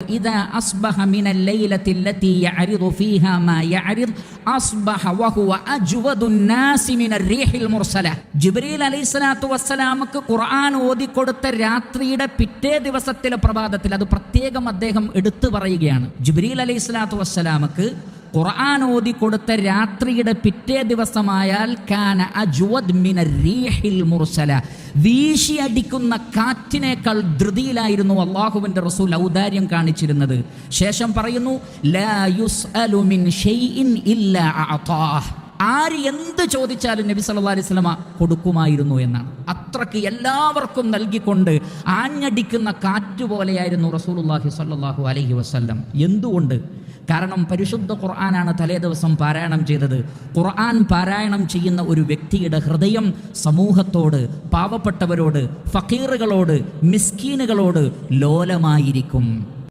إذا أصبح من الليلة التي يعرض فيها ما يعرض أصبح وهو أجود الناس من الريح المرسلة. ജിബ്രീൽ അലൈഹിസ്സലാത്തു വസ്സലാമക്ക് ഖുർആൻ ഓതിക്കൊടുത്ത രാത്രിയുടെ പിറ്റേ ദിവസത്തിലെ പ്രഭാതത്തിൽ അത് പ്രത്യേകം അദ്ദേഹം എടുത്തു പറയുകയാണ്. ജിബ്രീൽ അലൈഹിസ്സലാത്തു വസ്സലാമക്ക് ഖുർആൻ ഓതിക്കൊടുത്ത രാത്രിയുടെ പിറ്റേ ദിവസമായാൽ കാന അജ്വദ് മിനർ റീഹിൽ മുർസല, വീശിയടിക്കുന്ന കാറ്റിനേക്കാൾ ധൃതിയിലായിരുന്നു അല്ലാഹുവിൻ്റെ റസൂൽ ഔദാര്യം കാണിച്ചിരുന്നത്. ശേഷം പറയുന്നു ലാ യുസ്അലു മിൻ ഷൈഇൻ ഇല്ലാ അഅതാഹ്, ആര് എന്ത് ചോദിച്ചാലും നബി സല്ലല്ലാഹു അലൈഹി വസല്ലമ കൊടുക്കുമായിരുന്നു എന്നാണ്. അത്രക്ക് എല്ലാവർക്കും നൽകിക്കൊണ്ട് ആഞ്ഞടിക്കുന്ന കാറ്റ് പോലെയായിരുന്നു റസൂലുള്ളാഹി സ്വല്ലല്ലാഹു അലൈഹി വസല്ലം. എന്തുകൊണ്ട്? കാരണം പരിശുദ്ധ ഖുർആനാണ് തലേ ദിവസം പാരായണം ചെയ്തത്. ഖുർആൻ പാരായണം ചെയ്യുന്ന ഒരു വ്യക്തിയുടെ ഹൃദയം സമൂഹത്തോട്, പാവപ്പെട്ടവരോട്, ഫക്കീറുകളോട്, മിസ്കീനുകളോട് ലോലമായിരിക്കും.